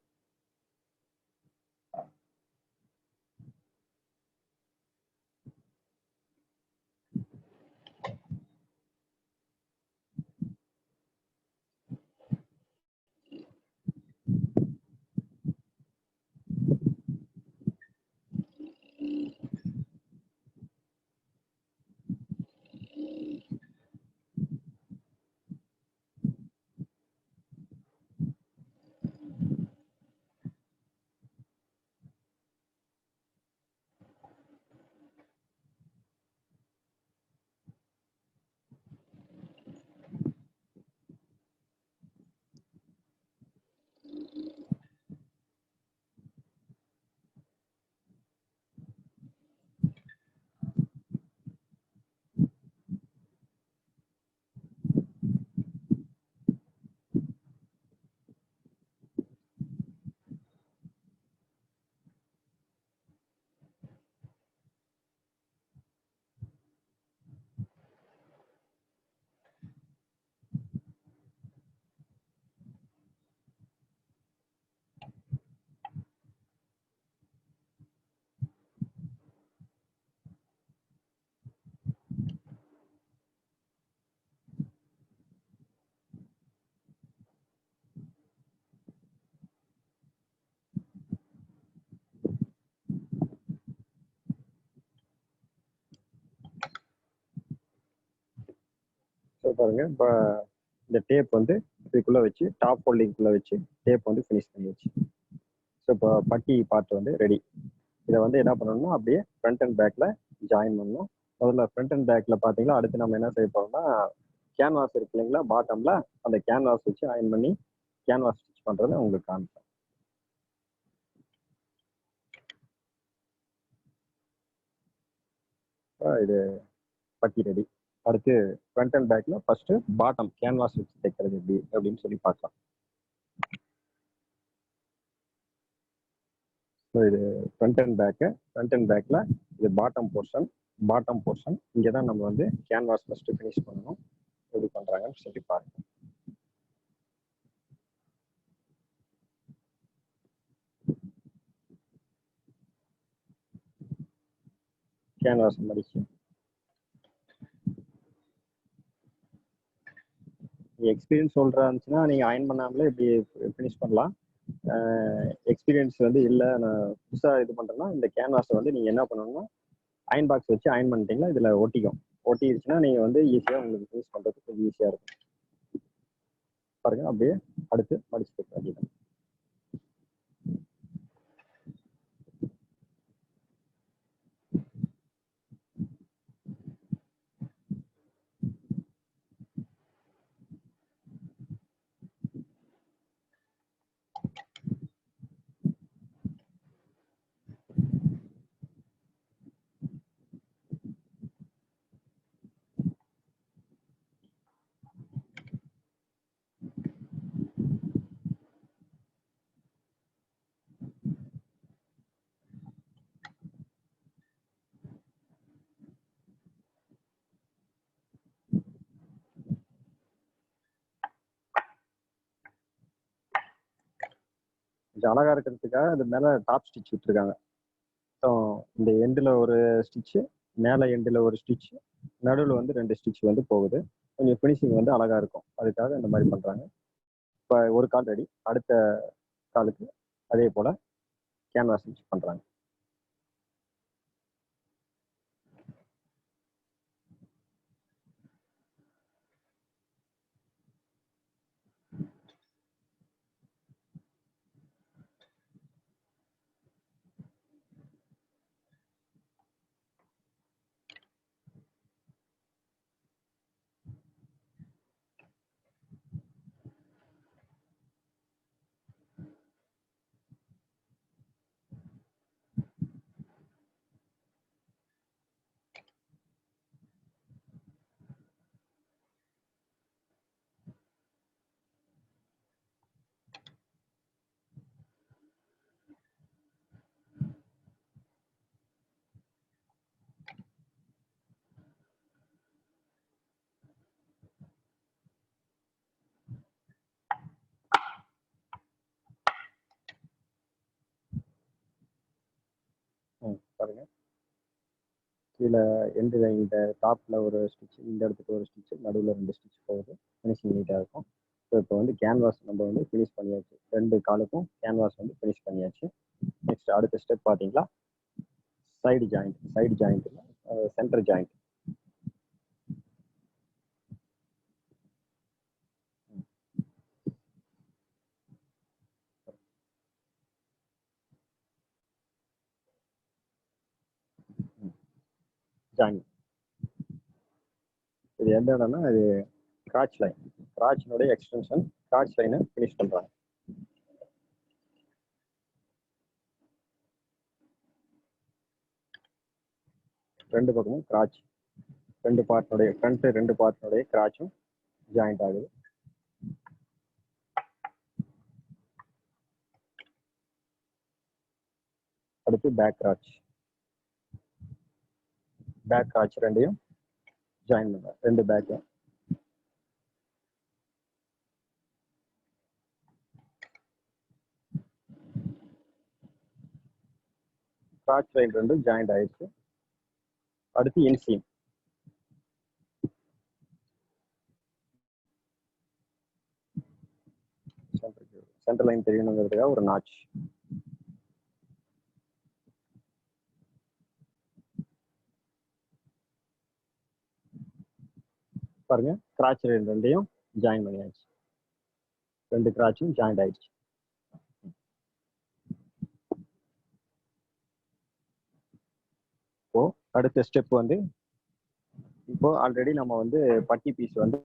ஸோ பாருங்க, இப்போ இந்த டேப் வந்து இதுக்குள்ளே வச்சு டாப் ஹோல்டிங்குள்ளே வச்சு டேப் வந்து ஃபினிஷ் பண்ணியாச்சு. ஸோ இப்போ பட்டி பார்ட் வந்து ரெடி. இதை வந்து என்ன பண்ணணும்னா அப்படியே ஃப்ரண்ட் அண்ட் பேக்கில் ஜாயின் பண்ணணும். முதல்ல ஃப்ரண்ட் அண்ட் பேக்கில் பார்த்தீங்கன்னா அடுத்து நம்ம என்ன செய்ய போகிறோம்னா, கேன்வாஸ் இருக்கு இல்லைங்களா பாட்டமில், அந்த கேன்வாஸ் வச்சு அயன் பண்ணி கேன்வாஸ் ஸ்டிச் பண்ணுறதை உங்களுக்கு காமிப்பேன். இது பட்டி ரெடி. அடுத்து ஃப்ரண்ட் அண்ட் பேக்கில் ஃபர்ஸ்ட் பாட்டம் கேன்வாஸ் வச்சு தைக்கிறது எப்படி அப்படின்னு சொல்லி பார்க்கலாம். ஸோ இது ஃப்ரண்ட் அண்ட் பேக்கில் இது பாட்டம் போர்ஷன் இங்கே தான் நம்ம வந்து கேன்வாஸ் ஃபர்ஸ்ட் ஃபினிஷ் பண்ணணும். எப்படி பண்ணுறாங்கன்னு சொல்லி பாருங்க. கேன்வாஸ் மடிச்சு எக்ஸ்பீரியன்ஸ் சொல்கிறா இருந்துச்சுன்னா நீங்கள் அயன் பண்ணாமலே இப்படி ஃபினிஷ் பண்ணலாம். எக்ஸ்பீரியன்ஸ் வந்து இல்லை, நான் புதுசாக இது பண்ணுறேன்னா இந்த கேன்வாஸை வந்து நீங்கள் என்ன பண்ணணும்னா அயன் பாக்ஸ் வச்சு அயன் பண்ணிட்டீங்கன்னா இதில் ஒட்டிடுச்சுன்னா நீங்கள் வந்து ஈஸியாக உங்களுக்கு ஃபினிஷ் பண்ணுறதுக்கு கொஞ்சம் ஈஸியாக இருக்கும். பாருங்க, அப்படியே அடுத்து மடிச்சு தைக்க வேண்டியது. கொஞ்சம் அழகா இருக்கிறதுக்காக அது மேலே டாப் ஸ்டிச் விட்டுருக்காங்க. ஸோ இந்த எண்டில் ஒரு ஸ்டிச்சு, மேலே எண்டில் ஒரு ஸ்டிச்சு, நடுவில் வந்து 2 ஸ்டிச் வந்து போகுது. கொஞ்சம் ஃபினிஷிங் வந்து அழகா இருக்கும், அதுக்காக இந்த மாதிரி பண்ணுறாங்க. இப்போ ஒரு கால் ரெடி. அடுத்த காலுக்கு அதே போல் கேன்வாஸ் ஸ்டிச் பண்ணுறாங்க. பாருங்க. கீழே எண்டு இந்த டாப்ல ஒரு ஸ்டிச், இந்த இடத்துக்கு ஒரு ஸ்டிச், நடுவில் 2 ஸ்டிச் போகுது. ஃபினிஷிங் நீட்டாக இருக்கும். ஸோ இப்போ வந்து கேன்வாஸ் நம்ம வந்து ஃபினிஷ் பண்ணியாச்சு. 2 காலுக்கும் கேன்வாஸ் வந்து ஃபினிஷ் பண்ணியாச்சு. நெக்ஸ்ட் அடுத்த ஸ்டெப் பார்த்தீங்களா, சைடு ஜாயிண்ட். சைடு ஜாயிண்ட்ல சென்டர் ஜாயிண்ட். ஜாயின் இது எந்த இடம்னா, இது கிராச் லைன். கிராச்சினுடைய எக்ஸ்டென்ஷன், கிராச் லைனை ஃபினிஷ் பண்ணுறாங்க. ரெண்டு பக்கமும் கிராச், 2 பார்ட்னுடைய ஃப்ரண்ட் 2 பார்ட்னுடைய கிராச்சும் ஜாயிண்ட் ஆகுது. அடுத்து பேக் கிராச். பேக் கிராச் ரெண்டையும் ஜாயின் பண்ணுறேன், 2 பேக்கும். கிராச் லைன் ரெண்டும் ஜாயிண்ட் ஆயிடுச்சு. அடுத்து இன்சீம். சென்டர் லைன் தெரியணுங்கிறதுக்காக ஒரு நாச். பாருங்க, கிராச் லைன் ரெண்டையும் ஜாயின் பண்ணியாச்சு. 2 கிராச்சும் ஜாயிண்ட் ஆயிடுச்சு. இப்போ அடுத்த ஸ்டெப் வந்து, இப்போ ஆல்ரெடி நம்ம வந்து பட்டி பீஸ் வந்து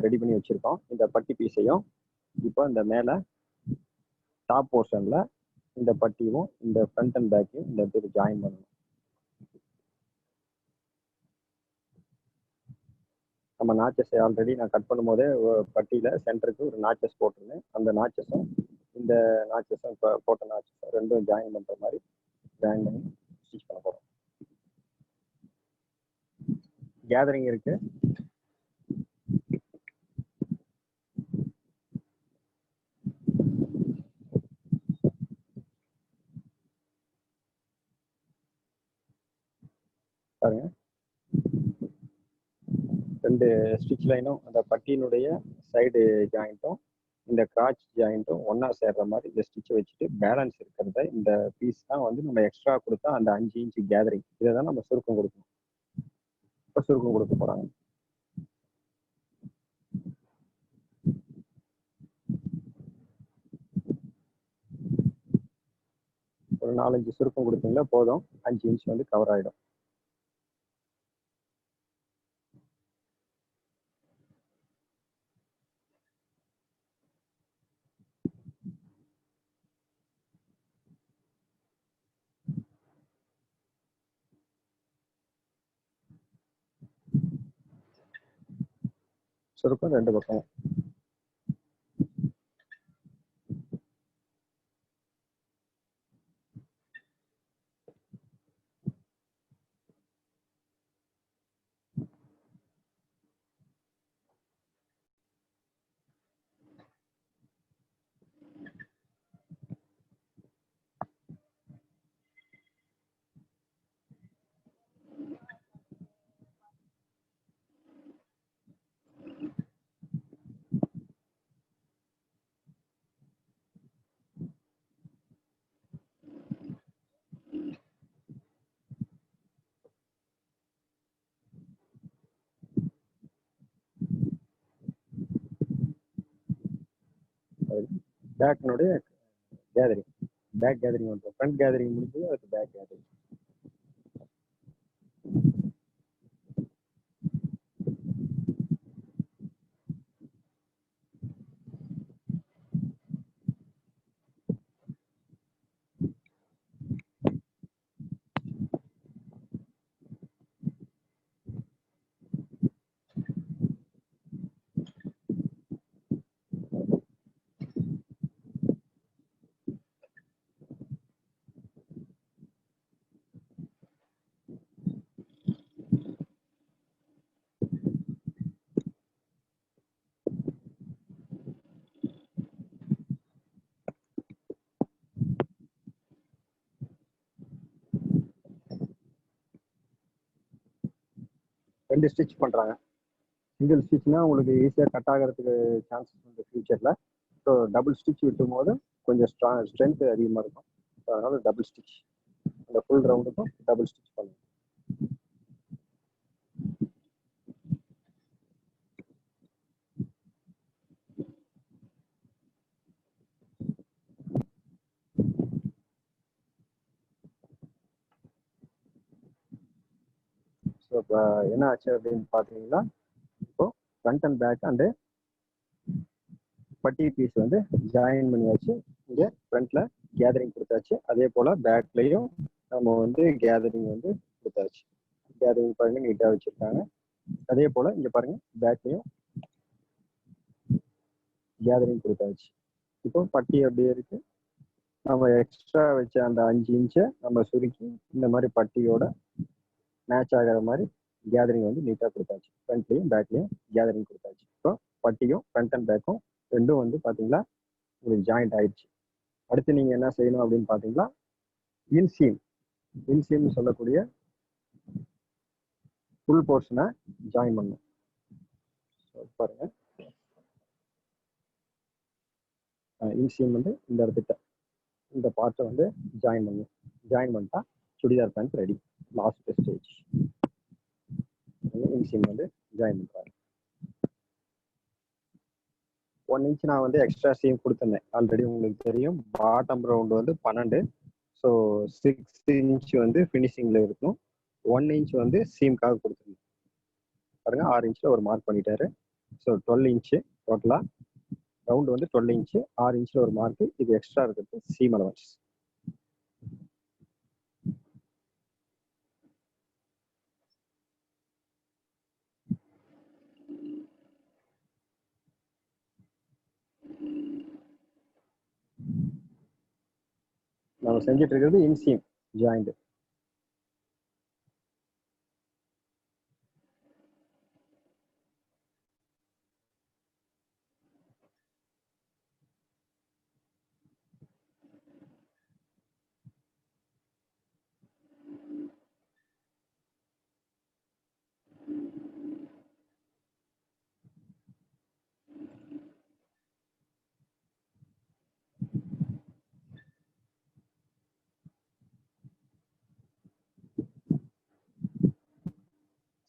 ரெடி பண்ணி வச்சிருக்கோம். இந்த பட்டி பீஸையும் இப்போ இந்த மேலே டாப் போர்ஷன்ல இந்த பட்டியும் இந்த ஃப்ரண்ட் அண்ட் பேக்கையும் இந்த இடத்துக்கு ஜாயின் பண்ணணும். நம்ம நாச்சஸ் ஆல்ரெடி நான் கட் பண்ணும்போதே பட்டியில சென்டருக்கு ஒரு நாச்சஸ் போட்டிருந்தேன். அந்த நாச்சஸும் இந்த நாச்சஸும் இப்போ போட்ட நாச்சஸும் ரெண்டும் ஜாயின் பண்ற மாதிரி ஜாயின் பண்ணி ஸ்டிச் பண்ண போறோம். கேதரிங் இருக்கு. பாருங்க, 2 ஸ்டிச் லைனும் அந்த பட்டியினுடைய சைடு ஜாயிண்ட்டும் இந்த கிராச் ஜாயிண்ட்டும் ஒன்னா சேர்ற மாதிரி இந்த ஸ்டிச்சை வச்சுட்டு பேலன்ஸ் இருக்கிறத இந்த பீஸ் தான் வந்து நம்ம எக்ஸ்ட்ரா கொடுத்தா அந்த 5 இன்ச் கேதரிங், இதை தான் நம்ம சுருக்கம் கொடுக்கணும். இப்போ சுருக்கம் கொடுக்க போறாங்க. ஒரு 4-5 சுருக்கம் கொடுத்தீங்களா போதும், 5 இன்ச் வந்து கவர் ஆயிடும். சுருக்கம் 2 பக்கம். பேக்னுடைய கேதரிங், பேக் கேதரிங் வந்து ஃப்ரண்ட் கேதரிங் முடிஞ்சது, அதுக்கு பேக் கேதரிங். 2 ஸ்டிச் பண்ணுறாங்க. சிங்கிள் ஸ்டிச்னா உங்களுக்கு ஈஸியாக கட் ஆகிறதுக்கு சான்சஸ் உண்டு ஃபியூச்சரில். ஸோ டபுள் ஸ்டிச் விட்டும் போது கொஞ்சம் ஸ்ட்ரென்த் அதிகமாக இருக்கும். ஸோ அதனால டபுள் ஸ்டிச், அந்த ஃபுல் ரவுண்டுக்கும் டபுள் ஸ்டிச் பண்ணுங்க. ஸோ இப்போ என்ன ஆச்சு அப்படின்னு பார்த்தீங்கன்னா, இப்போ ஃப்ரண்ட் அண்ட் பேக் அண்டு பட்டி பீஸ் வந்து ஜாயின் பண்ணியாச்சு. இங்கே ஃப்ரண்ட்ல கேதரிங் கொடுத்தாச்சு, அதே போல் பேக்லேயும் நம்ம வந்து கேதரிங் வந்து கொடுத்தாச்சு. கேதரிங் பாருங்க நீட்டாக வச்சுருக்காங்க. அதே போல் இங்கே பாருங்க பேக்லேயும் கேதரிங் கொடுத்தாச்சு. இப்போ பட்டி அப்படியே இருக்கு. நம்ம எக்ஸ்ட்ரா வச்ச அந்த 5 இன்ச்சை நம்ம சுருக்கி இந்த மாதிரி பட்டியோட மேட்ச் ஆகிற மாதிரி கேதரிங் வந்து நீட்டாக கொடுத்தாச்சு. ஃப்ரண்ட்லையும் பேக்லையும் கேதரிங் கொடுத்தாச்சு. இப்போ பட்டியும் ஃப்ரண்ட் அண்ட் பேக்கும் ரெண்டும் வந்து பார்த்தீங்களா உங்களுக்கு ஜாயிண்ட் ஆயிடுச்சு. அடுத்து நீங்கள் என்ன செய்யணும் அப்படின்னு பார்த்தீங்கன்னா, இன்சீம்னு சொல்லக்கூடிய ஃபுல் போர்ஷனை ஜாயின் பண்ணணும். பாருங்க, இன்சீம் வந்து இந்த இடத்துக்கிட்ட இந்த பார்ட்டை வந்து ஜாயின் பண்ணணும். ஜாயின் பண்ணிட்டா churidar pant ready. Last stage inseam வந்து ஜாயின் பண்ணுறாங்க. 1 இன்ச் நான் வந்து எக்ஸ்ட்ரா சீம் கொடுத்துருந்தேன். ஆல்ரெடி உங்களுக்கு தெரியும், பாட்டம் ரவுண்டு வந்து 12. ஸோ 6 இன்ச் வந்து ஃபினிஷிங்கில் இருக்கும். 1 இன்ச் வந்து சீம்காக கொடுத்துருந்தேன். பாருங்க 6 இன்ச்சில் ஒரு மார்க் பண்ணிட்டாரு. ஸோ 12 இன்ச்சு டோட்டலாக ரவுண்டு வந்து 12 இன்ச்சு, 6 இன்ச்சில் ஒரு மார்க்கு. இது எக்ஸ்ட்ரா இருக்கிறது சீம் அலவன்ஸ். நம்ம செஞ்சுட்டு இருக்கிறது இன்சீம் ஜாயிண்ட்.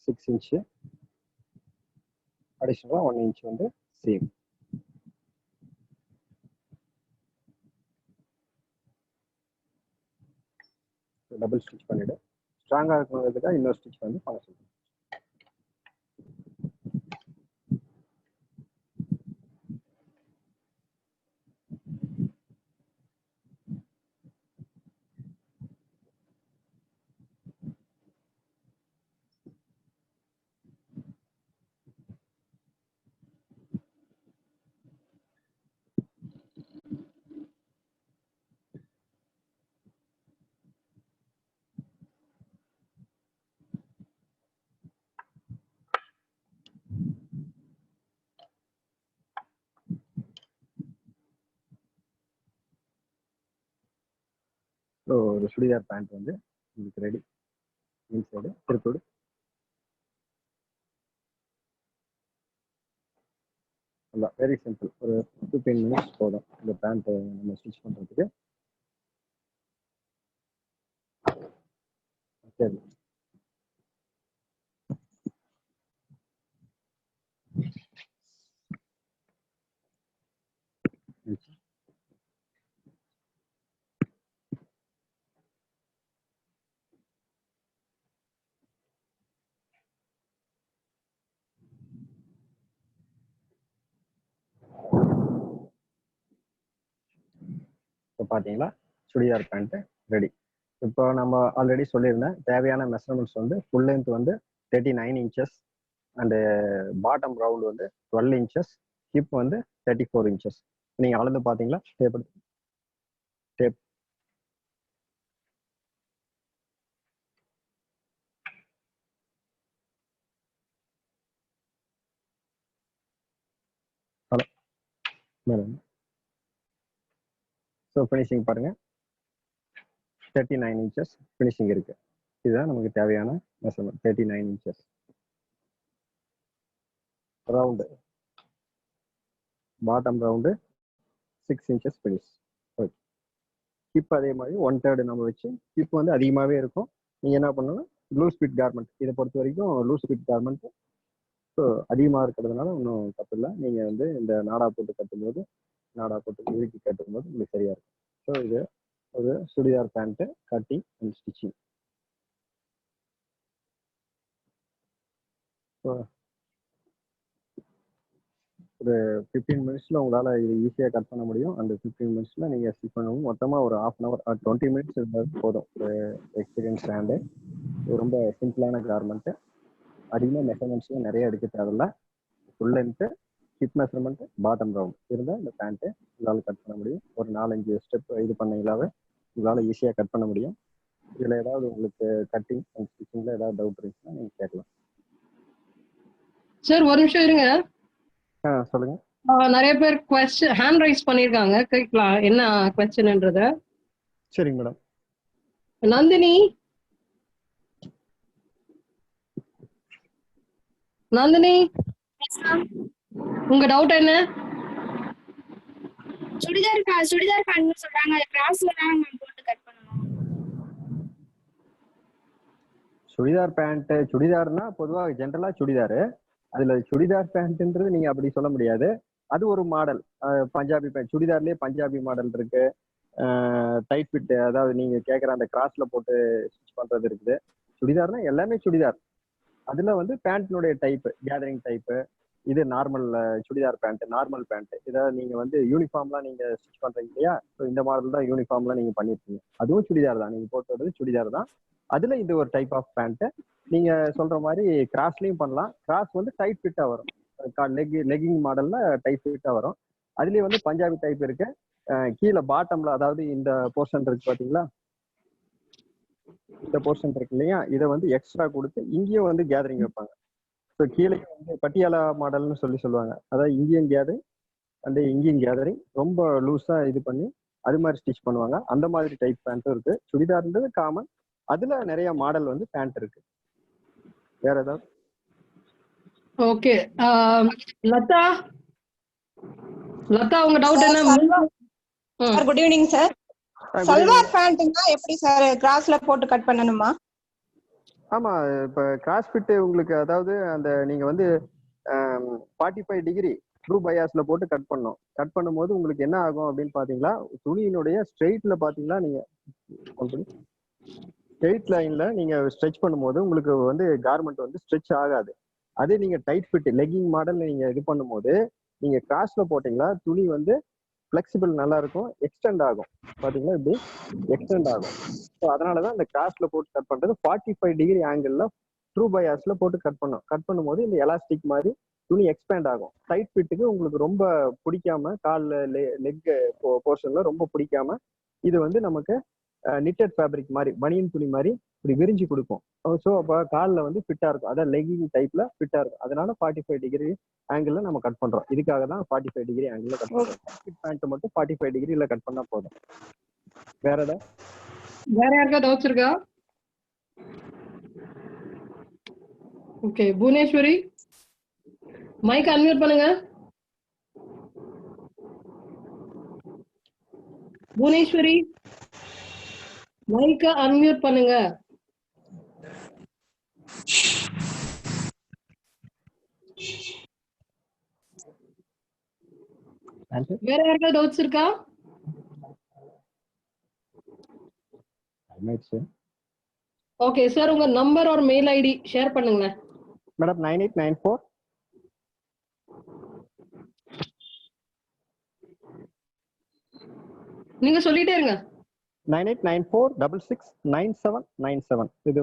சிக்ஸ் இன்ச்சு அடிஷனலாக 1 இன்ச் வந்து சீம். டபுள் ஸ்டிச் பண்ணிவிடு. ஸ்ட்ராங்காக இருக்கணுங்கிறதுக்காக இன்னொரு ஸ்டிச் வந்து பண்ண சொல்லுங்கள். ஸோ ஒரு சுடிதார் பேண்ட் வந்து உங்களுக்கு ரெடி. இன்சைடு திருப்பூர். இல்லை, வெரி சிம்பிள். ஒரு 15 மினிட்ஸ் போதும் இந்த பேண்ட்டை நம்ம ஸ்டிச் பண்ணுறதுக்கு. சரி, இப்போ பார்த்தீங்களா சுடிதார் பேண்ட்டு ரெடி. இப்போ நம்ம ஆல்ரெடி சொல்லியிருந்தேன், தேவையான மெஷர்மெண்ட்ஸ் வந்து ஃபுல் லென்த் வந்து 39 இன்ச்சஸ் அண்டு பாட்டம் ரவுண்டு வந்து 12 இன்ச்சஸ், ஹிப் வந்து 34 இன்ச்சஸ். நீங்கள் அளந்து பார்த்தீங்களா? Tape tape hello madam. So finishing பாருங்கள், 39 இன்ச்சஸ் ஃபினிஷிங் இருக்குது. இதுதான் நமக்கு தேவையான measurement, 39 inches. Round, bottom round 6 inches finish. Okay. Hip அதே மாதிரி 1/3 நம்ம வச்சு, ஹிப் வந்து அதிகமாகவே இருக்கும். நீங்கள் என்ன பண்ணணும்னா லூஸ் ஃபிட் கார்மெண்ட், இதை பொறுத்த வரைக்கும் லூஸ் ஃபிட் கார்மெண்ட் ஸோ அதிகமாக இருக்கிறதுனால ஒன்றும் தப்பு இல்லை. நீங்கள் வந்து இந்த நாடா போட்டு கட்டும்போது, நாடா போட்டு இறுக்கி கட்டும்போது உங்களுக்கு சரியாக இருக்கும். ஸோ இது ஒரு churidar pant cutting and stitching. So ஒரு 15 மினிட்ஸில் உங்களால் இது ஈஸியாக கட் பண்ண முடியும். அந்த 15 மினிட்ஸில் நீங்கள் ஸ்டிச் பண்ணவும் மொத்தமாக ஒரு 1/2 hour 20 மினிட்ஸ் இருந்தால் போதும். ஒரு எக்ஸ்பீரியன்ஸ் ஹேண்டு. இது ரொம்ப சிம்பிளான கார்மெண்ட்டு. அதிகமாக மெஷர்மெண்ட்ஸ்லாம் நிறைய எடுக்க தேவையில்ல. Full length, hip measurement, bottom round இருந்தால் இந்த பேண்ட்டு உங்களால் கட் பண்ண முடியும். ஒரு 4-5 ஸ்டெப் இது பண்ணீங்களாவே உங்களால் ஈஸியாக கட் பண்ண முடியும். இதில் ஏதாவது உங்களுக்கு கட்டிங் அண்ட் ஸ்டிச்சிங்கில் ஏதாவது டவுட் இருந்துச்சுன்னா நீங்கள் கேட்கலாம். சார் ஒரு நிமிஷம் இருங்க. சொல்லுங்க. நிறைய பேர் கொஸ்டின் ஹேண்ட் ரைஸ் பண்ணிருக்காங்க, கேட்கலாம் என்ன கொஸ்டின்ன்றத. சரிங்க மேடம். நந்தினி, நந்தினி உங்க டவுட் என்ன? சுடிதார் பேண்ட் சொல்றாங்க, அது கிராஸ்ல தான் நம்ம போட்டு கட் பண்ணனும். சுடிதார் பேண்ட், சுடிதார்னா பொதுவாக ஜென்ரலா சுடிதார். அதுல சுடிதார் பேண்ட்ன்றது நீங்க அப்படி சொல்ல முடியாது. அது ஒரு மாடல். பஞ்சாபி பேண்ட், சுடிதார்லயே பஞ்சாபி மாடல் இருக்கு. டைட் ஃபிட், அதாவது நீங்க கேட்குற அந்த கிராஸ்ல போட்டு ஸ்டிச் பண்றது இருக்குது. சுடிதார்னா எல்லாமே சுடிதார். அதுல வந்து பேண்ட்னுடைய டைப், கேதரிங் டைப்பு, இது normal churidar pant, normal pant. இதாவது நீங்க வந்து யூனிஃபார்ம்லாம் நீங்க ஸ்டிச் பண்றீங்க இல்லையா? ஸோ இந்த மாடல் தான் யூனிஃபார்ம்லாம் நீங்க பண்ணிருக்கீங்க. அதுவும் சுடிதார் தான், நீங்க போட்டு வரது சுடிதார் தான். அதுல இது ஒரு டைப் ஆஃப் பேண்ட். நீங்க சொல்ற மாதிரி கிராஸ்லயும் பண்ணலாம். கிராஸ் வந்து டைட் ஃபிட்டா வரும். லெகிங் மாடல்ல டைட் ஃபிட்டா வரும். அதுலயே வந்து பஞ்சாபி டைப் இருக்கு. கீழே பாட்டம்ல, அதாவது இந்த போர்ஷன் இருக்கு பாத்தீங்களா, இந்த போர்ஷன் இருக்கு இல்லையா, இதை வந்து எக்ஸ்ட்ரா கொடுத்து இங்கேயும் வந்து கேதரிங் வைப்பாங்க. ஸோ கீழே வந்து பட்டியாலா மாடல்னு சொல்லுவாங்க. அதாவது Indian gathering and Indian gathering ரொம்ப லூஸா இது பண்ணி அது மாதிரி ஸ்டிச் பண்ணுவாங்க. அந்த மாதிரி டைப் பேண்ட்டும் இருக்கு. சுடிதார்ன்றது காமன். அதுல நிறைய மாடல் வந்து பேண்ட் இருக்கு. வேற ஏதாவது? ஓகே. லதா, லதா உங்க டவுட் என்ன? Sir good evening sir. Salwar பேண்ட்னா எப்படி சார் கிராஸ்ல போட்டு கட் பண்ணனுமா? ஆமா, இப்ப கிராஸ் ஃபிட் உங்களுக்கு, அதாவது அந்த நீங்க வந்து 45 டிகிரி ட்ரூ பயாஸ்ல போட்டு கட் பண்ணணும். கட் பண்ணும்போது உங்களுக்கு என்ன ஆகும் அப்படின்னு பாத்தீங்களா, துணியினுடைய ஸ்ட்ரெயிட்ல பாத்தீங்களா, நீங்க ஸ்ட்ரெயிட் லைன்ல நீங்க ஸ்ட்ரெச் பண்ணும்போது உங்களுக்கு வந்து கார்மெண்ட் வந்து ஸ்ட்ரெச் ஆகாது. அதே நீங்க டைட் ஃபிட் லெகிங் மாடல் நீங்க இது பண்ணும்போது நீங்க கிராஸ்ல போட்டீங்களா, துணி வந்து ஃபிளெக்சிபிள் நல்லா இருக்கும், எக்ஸ்டெண்ட் ஆகும். பாத்தீங்களா, இப்படி எக்ஸ்டெண்ட் ஆகும். ஸோ அதனாலதான் இந்த கிராஸ்ல போட்டு கட் பண்றது. 45 டிகிரி ஆங்கிள் ட்ரூ பயாஸ்ல போட்டு கட் பண்ணும். கட் பண்ணும்போது இந்த எலாஸ்டிக் மாதிரி துணி எக்ஸ்பேண்ட் ஆகும். டைட் ஃபிட்டுக்கு உங்களுக்கு ரொம்ப பிடிக்காம, காலில் லெக் போர்ஷன்ல ரொம்ப பிடிக்காம, இது வந்து நமக்கு நிட்டட் ஃபேப்ரிக் மாதிரி, பனியன் துணி மாதிரி இப்படி விரிஞ்சு கொடுக்கும். ஸோ அப்போ காலில் வந்து ஃபிட்டா இருக்கும். அதான் லெகிங் டைப்ல ஃபிட்டா இருக்கும். அதனால 45 டிகிரி ஆங்கிள் நம்ம கட் பண்றோம். இதுக்காக தான் 45 டிகிரி ஆங்கிள் கட் பண்றோம். பேண்ட் மட்டும் 45 டிகிரில கட் பண்ணா போதும். வேற ஏதாவது? வேற யாருக்கா டவுட்ஸ் இருக்கா? ஓகே, புவனேஸ்வரி மைக் அன்மியூட் பண்ணுங்க. புவனேஸ்வரி மைக்க அன்மியூட் பண்ணுங்க. வேற யாருக்கா டவுட்ஸ் இருக்கா? ஓகே சார், உங்க நம்பர் ஒரு மெயில் ஐடி ஷேர் பண்ணுங்க மேடம். 9894 நீங்க சொல்லிட்டே இருங்க. 9894 669797. இது